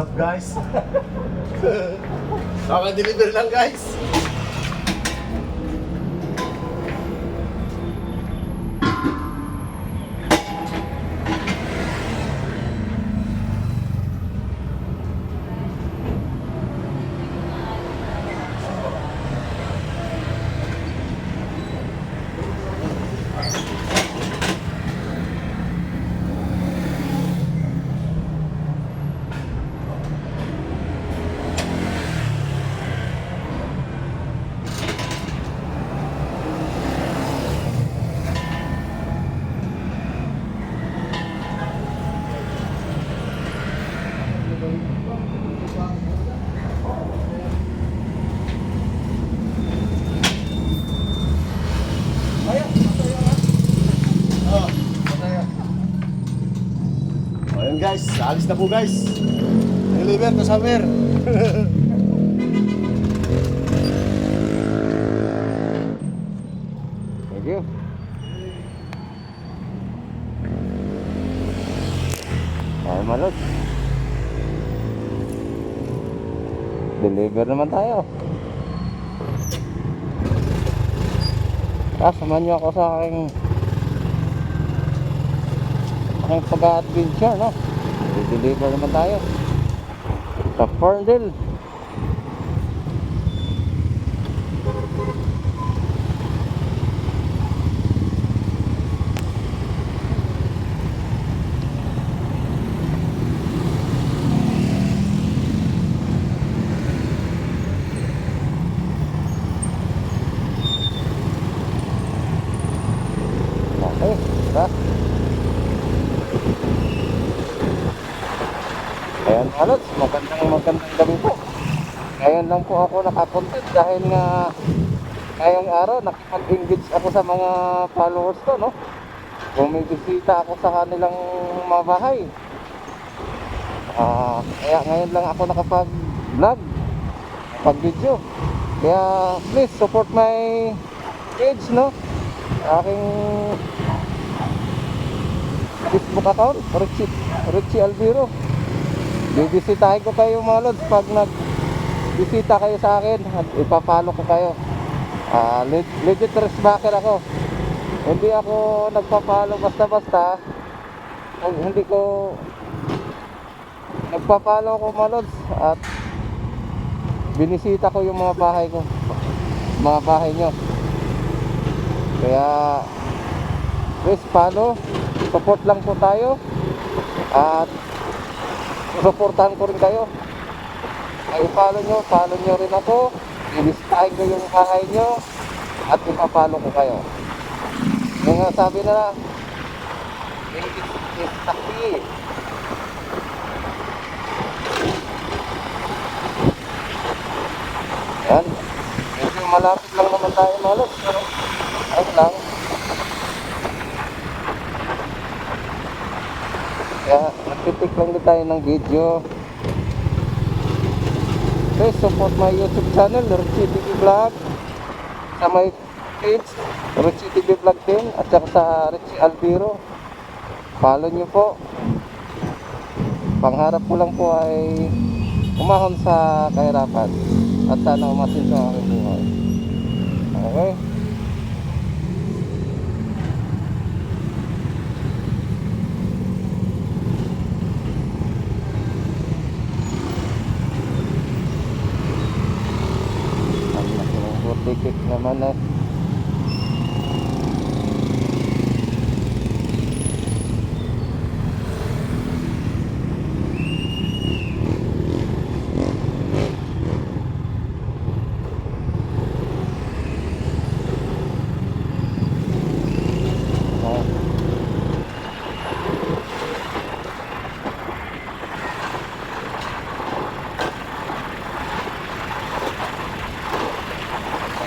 up guys? Kaka-deliver lang guys. Ayun guys, alis na po guys. Deliver to somewhere. Thank you. Ay, malot. Deliver naman tayo. Samahan nyo ako sa aking pag-adventure, no? I-deliver naman tayo sa Ferndale. Okay, tara. Ayan, halos magandang gabi po. Ngayon lang po ako nakakontent dahil nga ngayong araw nakipag-engage ako sa mga followers ko, no? Bumibisita ako sa kanilang mga bahay. Kaya ngayon lang ako nakapag-vlog, pag-video. Kaya please support my page, no? Aking Facebook account, Richie Albiro. Bibisitahin ko kayo mga lods pag nagbisita kayo sa akin at ipapalo ko kayo. Legit backer ako. Hindi ako nagpapalo basta-basta. Hindi ko nagpapalo ko mga lods at binisita ko yung mga bahay ko, mga bahay nyo. Kaya please follow, support lang po tayo at supportahan ko rin kayo. Ay follow nyo rin ako. Ibisitahin ko yung bahay nyo at ipapalo ko kayo. Yung nga sabi na is the key. Yan, medyo malapit lang naman tayo malos, pero ayun lang. Kaya nagtitik lang din tayo ng video. Please support my YouTube channel, Richie TV Vlog. Sa my page, Richie TV Vlog din. At saka sa Richie Albiro. Follow nyo po. Pangharap ko lang po ay umahon sa kahirapan. At sana umasin sa aking buhay. Okay? Tikik naman na.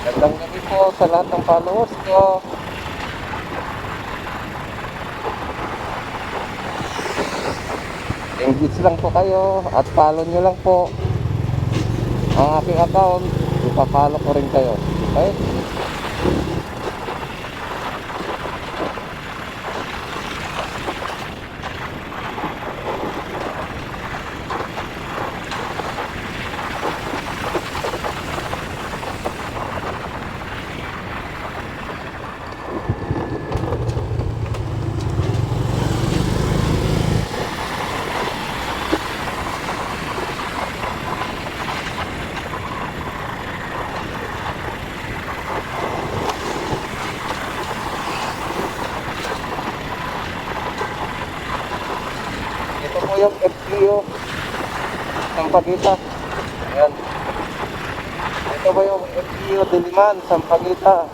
Magandang gabi po sa lahat ng followers ko. Engage lang po kayo at follow nyo lang po ang aking account. Ipapollow ko rin kayo. Okay? po yung FPU Sampaguita. Ayan. Ito ba yung FPU Diliman Sampaguita.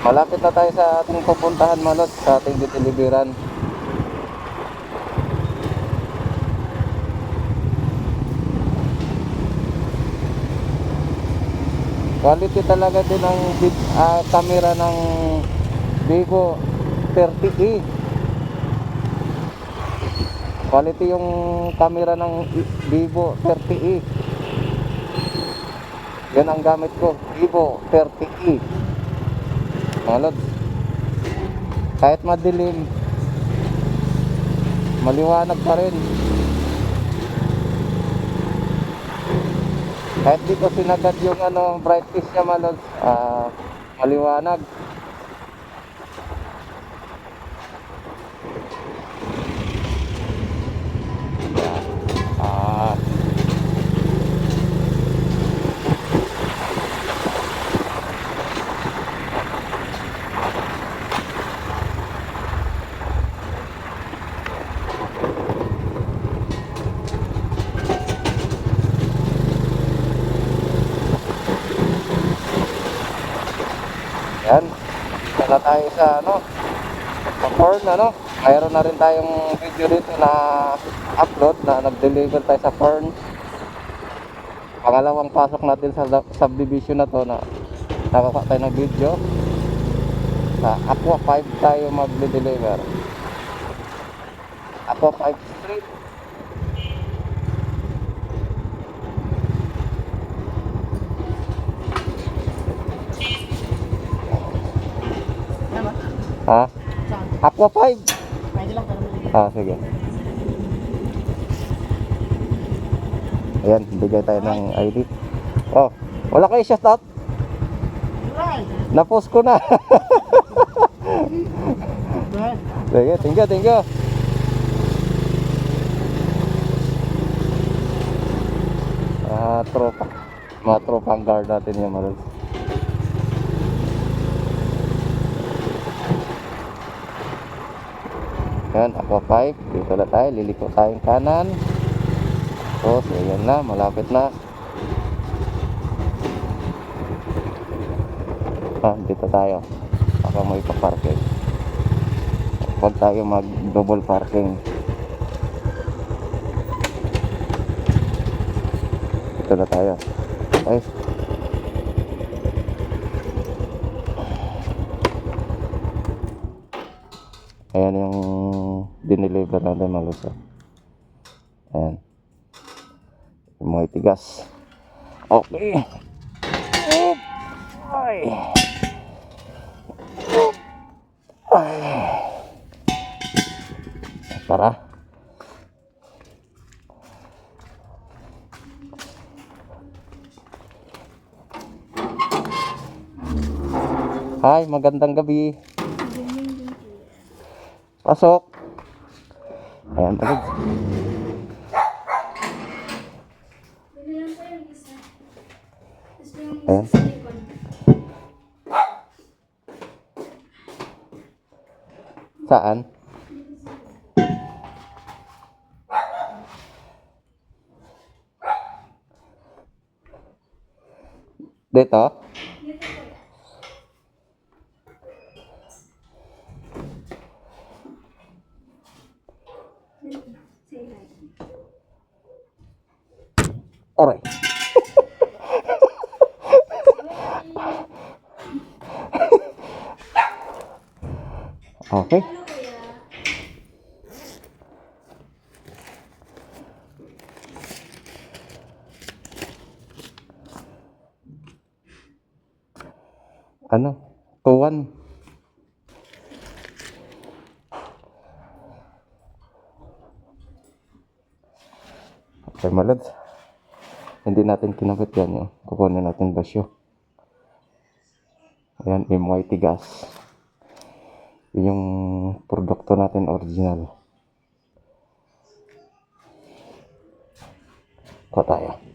Malapit na tayo sa ating pupuntahan, Malot, sa ating dideliveran. Quality talaga din ang camera ng Vivo 30e. Quality yung camera ng Vivo 30e. Yan ang gamit ko, Vivo 30e. Mga lods, kahit madilim, maliwanag pa rin. Kahit di ko sinagad yung brightness niya, mga lods, maliwanag. Yan, dito na tayo sa sa Fern, mayroon na rin tayong video dito na upload na nag-deliver tayo sa Fern. Pangalawang pasok natin sa subdivision na to na nakaka tayo ng video. Sa Aqua 5 tayo mag-deliver. Aqua 5 Street. Ha? Aqua 5. Pwede lang, pero mali. Sige. Ayan, bigay tayo ng ID. Oh, wala kayo shoutout? Right. Na-post ko na. Right. Sige, thank you. Tropa. Mga tropang guard natin yung malas. Yan, Aqua 5. Dito na tayo, liliko tayong kanan. So, ayan na, malapit na. Dito tayo. Baka mo ipaparking. Huwag tayo mag-double parking. Dito na tayo. Okay. Ayan yung dineliver natin, maluso. Ayan. Yung mga itigas. Okay. Oop. Ay. Oop. Ay. Tara. Hi, magandang gabi. Pasok. Ayan, balik. Ayan. Saan? Dito? Alright. Okay. Tuwan. Okay, malad. Hindi natin kinabit yan yun. Kukunin natin basyo. Ayan, MYT gas. Yun yung produkto natin original. Kuha tayo.